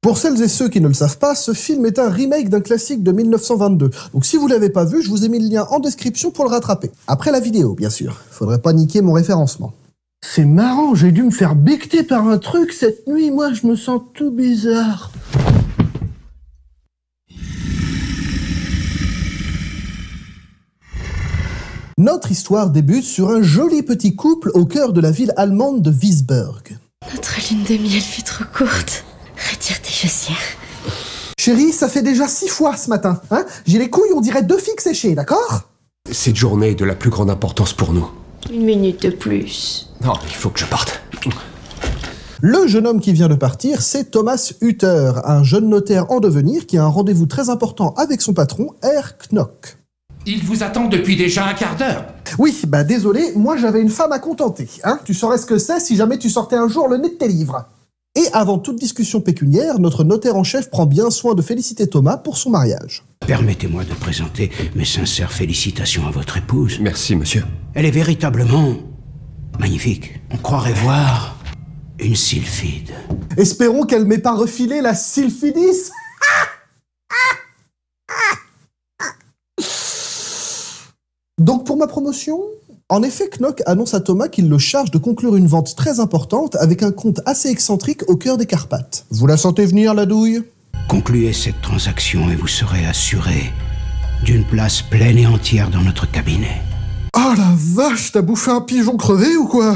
Pour celles et ceux qui ne le savent pas, ce film est un remake d'un classique de 1922. Donc si vous l'avez pas vu, je vous ai mis le lien en description pour le rattraper. Après la vidéo, bien sûr. Faudrait pas niquer mon référencement. C'est marrant, j'ai dû me faire becter par un truc cette nuit. Moi, je me sens tout bizarre. Notre histoire débute sur un joli petit couple au cœur de la ville allemande de Wiesberg. Notre lune de miel fut trop courte. Retire tes chaussures. Chérie, ça fait déjà 6 fois ce matin, hein? J'ai les couilles, on dirait 2 figues séchées, d'accord? Cette journée est de la plus grande importance pour nous. 1 minute de plus. Non, il faut que je parte. Le jeune homme qui vient de partir, c'est Thomas Hutter, un jeune notaire en devenir qui a un rendez-vous très important avec son patron, Herr Knock. Il vous attend depuis déjà un quart d'heure. Oui, bah désolé, moi j'avais une femme à contenter, hein? Tu saurais ce que c'est si jamais tu sortais un jour le nez de tes livres. Et avant toute discussion pécuniaire, notre notaire en chef prend bien soin de féliciter Thomas pour son mariage. Permettez-moi de présenter mes sincères félicitations à votre épouse. Merci, monsieur. Elle est véritablement magnifique. On croirait voir une sylphide. Espérons qu'elle m'ait pas refilé la sylphidis. Donc pour ma promotion, en effet, Knock annonce à Thomas qu'il le charge de conclure une vente très importante avec un comte assez excentrique au cœur des Carpates. Vous la sentez venir, la douille? Concluez cette transaction et vous serez assuré d'une place pleine et entière dans notre cabinet. Oh la vache, t'as bouffé un pigeon crevé ou quoi?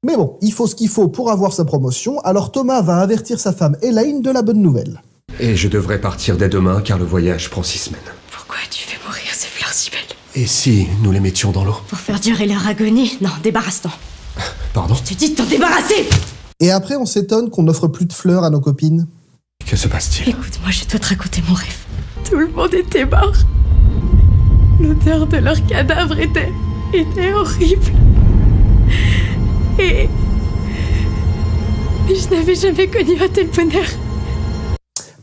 Mais bon, il faut ce qu'il faut pour avoir sa promotion, alors Thomas va avertir sa femme Elaine de la bonne nouvelle. Et je devrais partir dès demain car le voyage prend 6 semaines. Pourquoi tu fais mourir ces fleurs si belles? Et si nous les mettions dans l'eau? Pour faire durer leur agonie? Non, débarrasse-t'en. Pardon? Je te dis de t'en débarrasser! Et après, on s'étonne qu'on n'offre plus de fleurs à nos copines. Que se passe-t-il? Écoute, moi je dois te raconter mon rêve. Tout le monde était mort. L'odeur de leur cadavre était horrible. Mais je n'avais jamais connu un tel bonheur.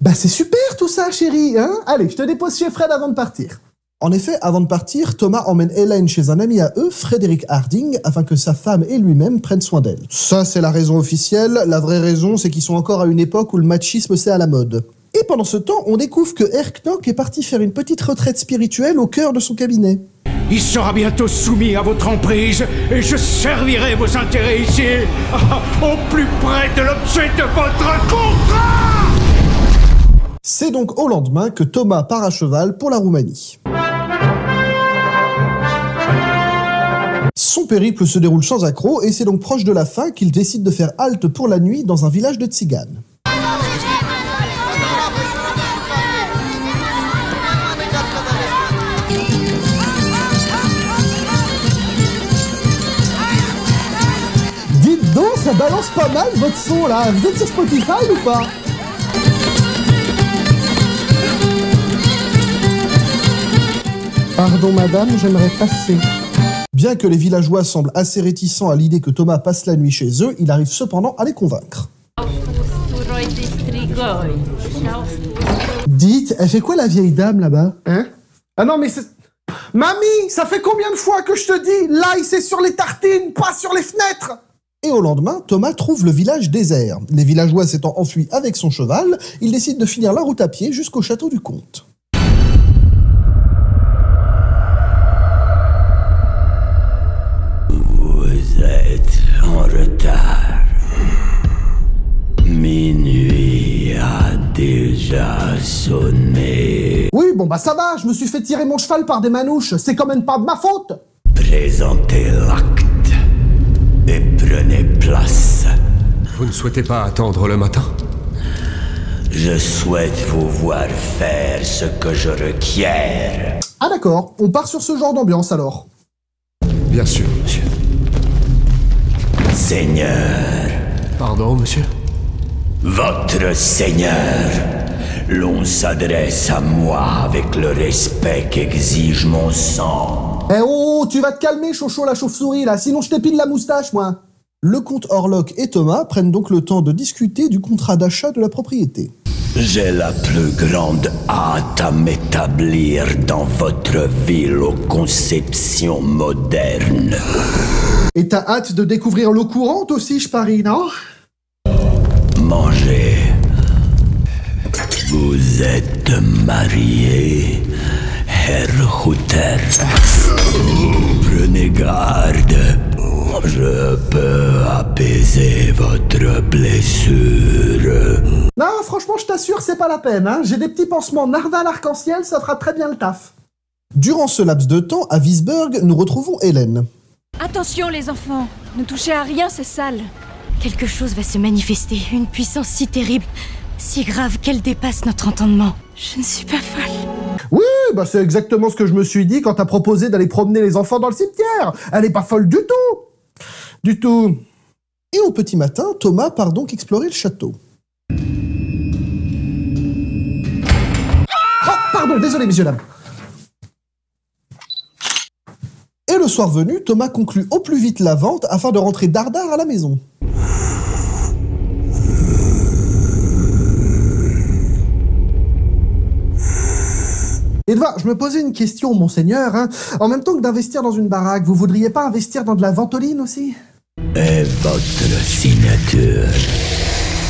Bah c'est super tout ça, chérie, hein? Allez, je te dépose chez Fred avant de partir. En effet, avant de partir, Thomas emmène Elaine chez un ami à eux, Frédéric Harding, afin que sa femme et lui-même prennent soin d'elle. Ça, c'est la raison officielle. La vraie raison, c'est qu'ils sont encore à une époque où le machisme, c'est à la mode. Et pendant ce temps, on découvre que Herr Knock est parti faire une petite retraite spirituelle au cœur de son cabinet. Il sera bientôt soumis à votre emprise et je servirai vos intérêts ici, au plus près de l'objet de votre contrat! C'est donc au lendemain que Thomas part à cheval pour la Roumanie. Son périple se déroule sans accroc et c'est donc proche de la fin qu'il décide de faire halte pour la nuit dans un village de tziganes. Dites donc, ça balance pas mal votre son là. Vous êtes sur Spotify ou pas? Pardon madame, j'aimerais passer. Bien que les villageois semblent assez réticents à l'idée que Thomas passe la nuit chez eux, il arrive cependant à les convaincre. Dites, elle fait quoi la vieille dame là-bas? Hein? Ah non mais c'est... Mamie, ça fait combien de fois que je te dis, l'ail c'est sur les tartines, pas sur les fenêtres? Et au lendemain, Thomas trouve le village désert. Les villageois s'étant enfuis avec son cheval, il décide de finir la route à pied jusqu'au château du comte. Vous êtes en retard. Minuit a déjà sonné. Oui, bon bah ça va, je me suis fait tirer mon cheval par des manouches, c'est quand même pas de ma faute. Présentez l'acte et prenez place. Vous ne souhaitez pas attendre le matin? Je souhaite vous voir faire ce que je requiers. Ah d'accord, on part sur ce genre d'ambiance alors. Bien sûr, monsieur. Seigneur. Pardon, monsieur? Votre Seigneur. L'on s'adresse à moi avec le respect qu'exige mon sang. Eh oh, tu vas te calmer, Chocho la chauve-souris, là, sinon je t'épile la moustache, moi. Le comte Orlok et Thomas prennent donc le temps de discuter du contrat d'achat de la propriété. J'ai la plus grande hâte à m'établir dans votre ville aux conceptions modernes. Et t'as hâte de découvrir l'eau courante aussi, je parie, non? Mangez. Vous êtes marié, Herr Hutter. Prenez garde. Je peux apaiser votre blessure. Non, franchement, je t'assure, c'est pas la peine. Hein. J'ai des petits pansements narval arc-en-ciel, ça fera très bien le taf. Durant ce laps de temps, à Wiesberg, nous retrouvons Hélène. Attention les enfants, ne touchez à rien, c'est sale. Quelque chose va se manifester, une puissance si terrible, si grave qu'elle dépasse notre entendement. Je ne suis pas folle. Oui, bah c'est exactement ce que je me suis dit quand t'as proposé d'aller promener les enfants dans le cimetière. Elle est pas folle du tout. Du tout. Et au petit matin, Thomas part donc explorer le château. Oh, pardon, désolé, messieurs, dames. Et le soir venu, Thomas conclut au plus vite la vente afin de rentrer dardard à la maison. Edouard, je me posais une question, monseigneur. Hein. En même temps que d'investir dans une baraque, vous voudriez pas investir dans de la ventoline aussi? Et votre signature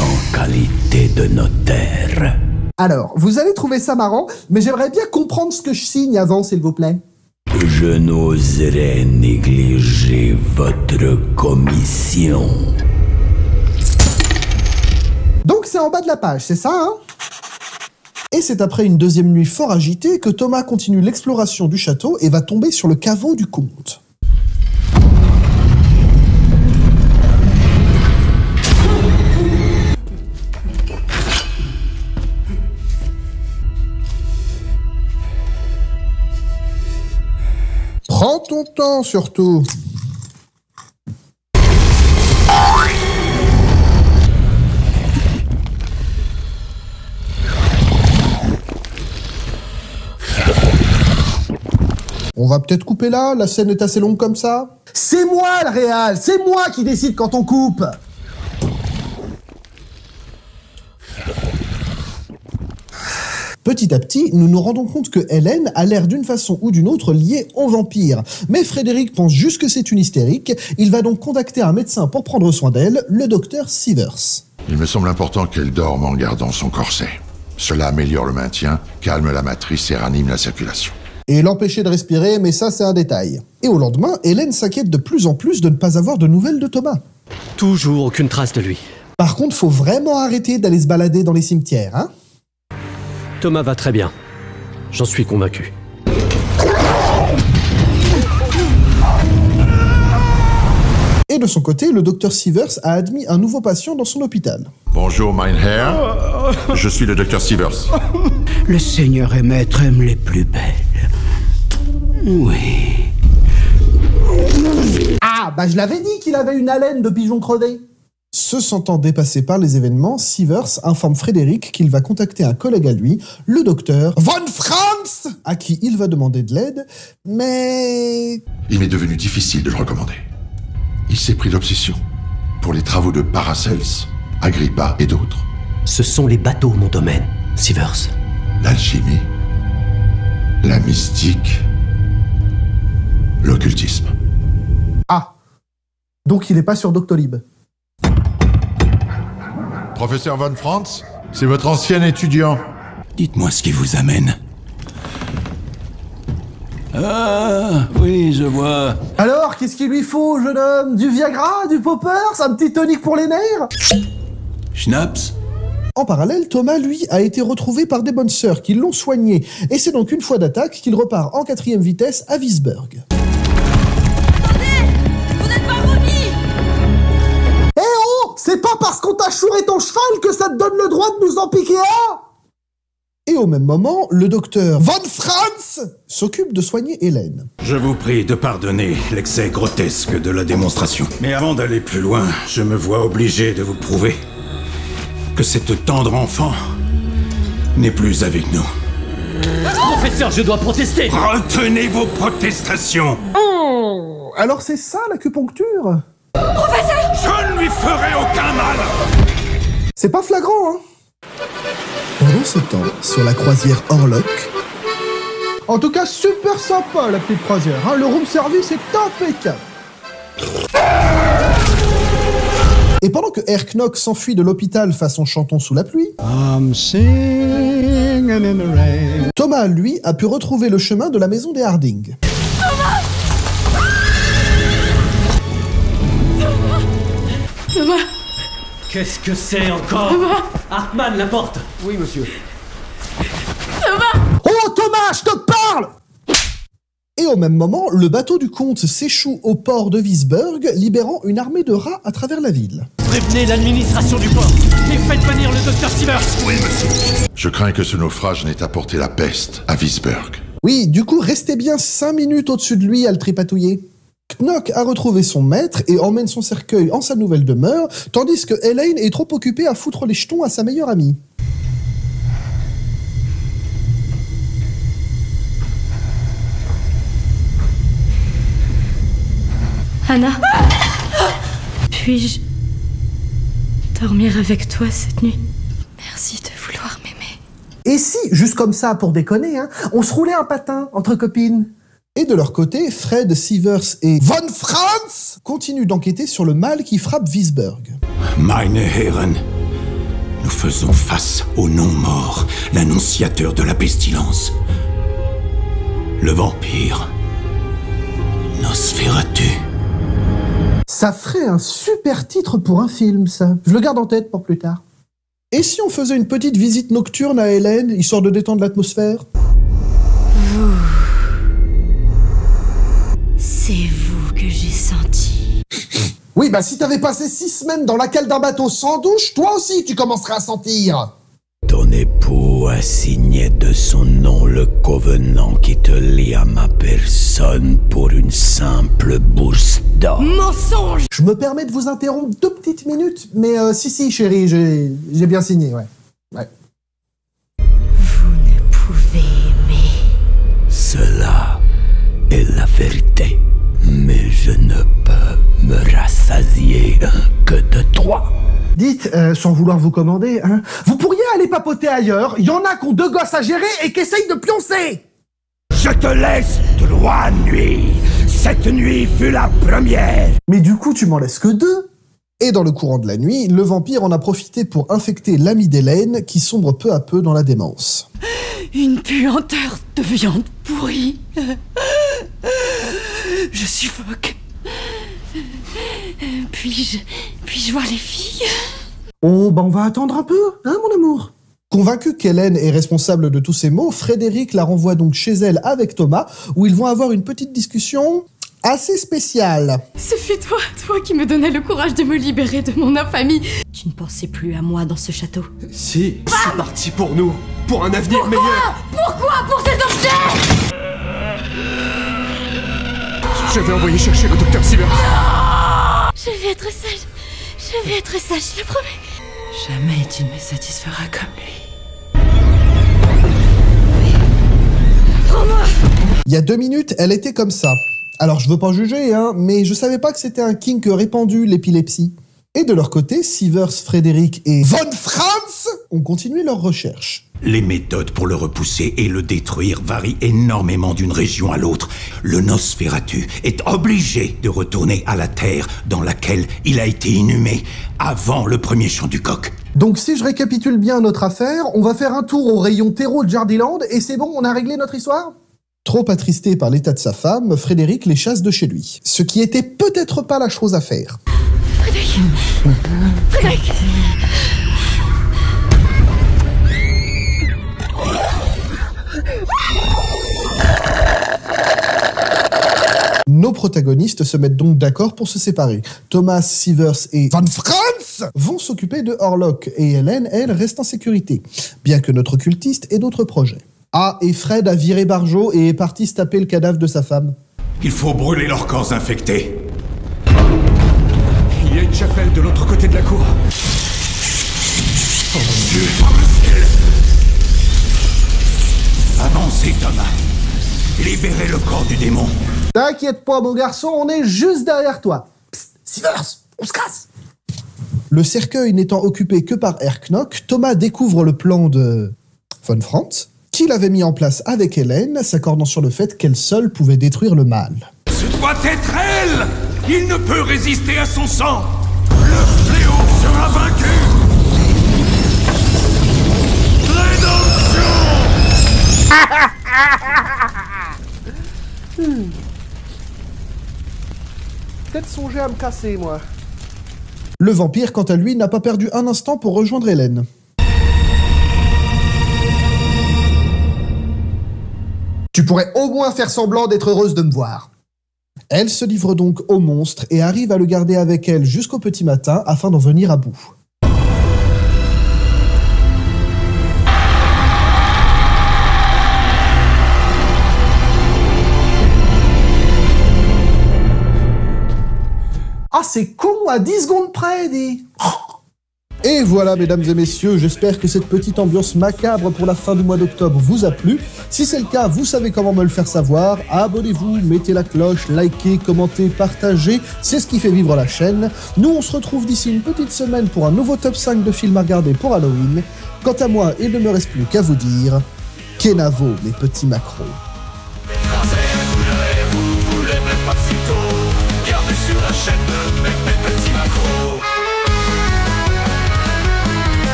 en qualité de notaire. Alors, vous allez trouver ça marrant, mais j'aimerais bien comprendre ce que je signe avant, s'il vous plaît. Je n'oserais négliger votre commission. Donc c'est en bas de la page, c'est ça, hein? Et c'est après une deuxième nuit fort agitée que Thomas continue l'exploration du château et va tomber sur le caveau du comte. Prends ton temps, surtout. On va peut-être couper là, la scène est assez longue comme ça. C'est moi le réal, c'est moi qui décide quand on coupe. Petit à petit, nous nous rendons compte que Hélène a l'air d'une façon ou d'une autre liée aux vampires. Mais Frédéric pense juste que c'est une hystérique. Il va donc contacter un médecin pour prendre soin d'elle, le docteur Sievers. Il me semble important qu'elle dorme en gardant son corset. Cela améliore le maintien, calme la matrice et ranime la circulation. Et l'empêcher de respirer, mais ça c'est un détail. Et au lendemain, Hélène s'inquiète de plus en plus de ne pas avoir de nouvelles de Thomas. Toujours aucune trace de lui. Par contre, faut vraiment arrêter d'aller se balader dans les cimetières, hein? Thomas va très bien. J'en suis convaincu. Et de son côté, le docteur Sievers a admis un nouveau patient dans son hôpital. Bonjour, mein Herr. Je suis le docteur Sievers. Le Seigneur et Maître aime les plus belles. Oui. Ah, bah je l'avais dit qu'il avait une haleine de pigeon crevé. Se sentant dépassé par les événements, Sievers informe Frédéric qu'il va contacter un collègue à lui, le docteur Von Franz, à qui il va demander de l'aide, mais... Il m'est devenu difficile de le recommander. Il s'est pris d'obsession pour les travaux de Paracels, Agrippa et d'autres. Ce sont les bateaux, mon domaine, Sievers. L'alchimie, la mystique, l'occultisme. Ah, donc il est pas sur Doctolib. Professeur Von Franz, c'est votre ancien étudiant. Dites-moi ce qui vous amène. Ah, oui, je vois. Alors, qu'est-ce qu'il lui faut, jeune homme? Du Viagra? Du Poppers? Un petit tonique pour les nerfs? Schnaps? En parallèle, Thomas, lui, a été retrouvé par des bonnes sœurs qui l'ont soigné. Et c'est donc une fois d'attaque qu'il repart en 4e vitesse à Wiesberg. C'est pas parce qu'on t'a chouré ton cheval que ça te donne le droit de nous en piquer un! Et au même moment, le docteur Von Franz s'occupe de soigner Hélène. Je vous prie de pardonner l'excès grotesque de la démonstration. Mais avant d'aller plus loin, je me vois obligé de vous prouver que cette tendre enfant n'est plus avec nous. Professeur, je dois protester! Retenez vos protestations! Oh! Alors c'est ça l'acupuncture? Professeur! Je ne lui ferai aucun mal! C'est pas flagrant, hein? Pendant ce temps, sur la croisière Orlok... En tout cas, super sympa la petite croisière, hein? Le room service est impeccable. Et pendant Pendant que Herknock s'enfuit de l'hôpital façon chanton sous la pluie, Thomas, lui, a pu retrouver le chemin de la maison des Harding. Thomas! Qu'est-ce que c'est encore? Thomas! Hartmann, la porte! Oui, monsieur. Thomas! Oh Thomas, je te parle! Et au même moment, le bateau du comte s'échoue au port de Wiesberg, libérant une armée de rats à travers la ville. Prévenez l'administration du port et faites venir le docteur Sievers. Oui, monsieur. Je crains que ce naufrage n'ait apporté la peste à Wiesberg. Oui, du coup, restez bien 5 minutes au-dessus de lui à le tripatouiller. Knock a retrouvé son maître et emmène son cercueil en sa nouvelle demeure, tandis que Elaine est trop occupée à foutre les jetons à sa meilleure amie. Anna, puis-je dormir avec toi cette nuit? Merci de vouloir m'aimer. Et si, juste comme ça, pour déconner, hein, on se roulait un patin entre copines? Et de leur côté, Fred, Sievers et Von Franz continuent d'enquêter sur le mal qui frappe Wiesberg. Meine Herren, nous faisons face au non-mort, l'annonciateur de la pestilence. Le vampire. Nosferatu. Ça ferait un super titre pour un film, ça. Je le garde en tête pour plus tard. Et si on faisait une petite visite nocturne à Hélène, histoire de détendre l'atmosphère? C'est vous que j'ai senti. Oui, bah si t'avais passé 6 semaines dans la cale d'un bateau sans douche, toi aussi tu commencerais à sentir. Ton époux a signé de son nom le covenant qui te lie à ma personne pour une simple bourse d'or. Mensonge! Je me permets de vous interrompre 2 petites minutes, mais si chérie, j'ai bien signé, ouais. Vous ne pouvez aimer. Cela est la vérité, mais je ne peux me rassasier que de toi. Dites, sans vouloir vous commander, hein, vous pourriez aller papoter ailleurs, il y en a qui ont 2 gosses à gérer et qui essayent de pioncer. Je te laisse 3 nuits. Cette nuit fut la première. Mais du coup, tu m'en laisses que 2. Et dans le courant de la nuit, le vampire en a profité pour infecter l'ami d'Hélène qui sombre peu à peu dans la démence. Une puanteur de viande pourrie. Je suffoque. Puis-je voir les filles? Oh, bah on va attendre un peu, hein mon amour? Convaincu qu'Hélène est responsable de tous ces maux, Frédéric la renvoie donc chez elle avec Thomas, où ils vont avoir une petite discussion assez spéciale. Ce fut toi qui me donnais le courage de me libérer de mon infamie. Tu ne pensais plus à moi dans ce château. Si, je suis parti pour nous, pour un avenir meilleur. Pourquoi? Pour ces objets? Je vais envoyer chercher le docteur Sievers. Je vais être sage. Je vais être sage, je le promets. Jamais tu ne me satisferas comme lui. Prends-moi! Il y a 2 minutes, elle était comme ça. Alors je veux pas juger, hein, mais je savais pas que c'était un kink répandu, l'épilepsie. Et de leur côté, Sievers, Frédéric et Von Franz ont continué leurs recherches. Les méthodes pour le repousser et le détruire varient énormément d'une région à l'autre. Le Nosferatu est obligé de retourner à la terre dans laquelle il a été inhumé avant le premier chant du coq. Donc si je récapitule bien notre affaire, on va faire un tour au rayon terreau de Jardiland et c'est bon, on a réglé notre histoire? Trop attristé par l'état de sa femme, Frédéric les chasse de chez lui. Ce qui était peut-être pas la chose à faire. Frédéric! Frédéric! Nos protagonistes se mettent donc d'accord pour se séparer. Thomas, Sievers et Von Franz vont s'occuper de Orlok et Hélène, elle, reste en sécurité, bien que notre cultiste ait d'autres projets. Ah, et Fred a viré Barjo et est parti se taper le cadavre de sa femme. Il faut brûler leurs corps infectés. Il y a une chapelle de l'autre côté de la cour. Oh mon Dieu! Avancez, Thomas. Libérez le corps du démon. T'inquiète pas, mon garçon, on est juste derrière toi. Psst, Sievers, on se casse. Le cercueil n'étant occupé que par Herknock, Thomas découvre le plan de Von Franz, qu'il avait mis en place avec Hélène, s'accordant sur le fait qu'elle seule pouvait détruire le mal. Ce doit être elle! Il ne peut résister à son sang! Le fléau se sera vaincu. Peut-être songer à me casser, moi. Le vampire, quant à lui, n'a pas perdu un instant pour rejoindre Hélène. Tu pourrais au moins faire semblant d'être heureuse de me voir. Elle se livre donc au monstre et arrive à le garder avec elle jusqu'au petit matin afin d'en venir à bout. Ah, c'est con, à 10 secondes près, dis. Et voilà, mesdames et messieurs, j'espère que cette petite ambiance macabre pour la fin du mois d'octobre vous a plu. Si c'est le cas, vous savez comment me le faire savoir. Abonnez-vous, mettez la cloche, likez, commentez, partagez. C'est ce qui fait vivre la chaîne. Nous, on se retrouve d'ici une petite semaine pour un nouveau top 5 de films à regarder pour Halloween. Quant à moi, il ne me reste plus qu'à vous dire... Kenavo, mes petits macros.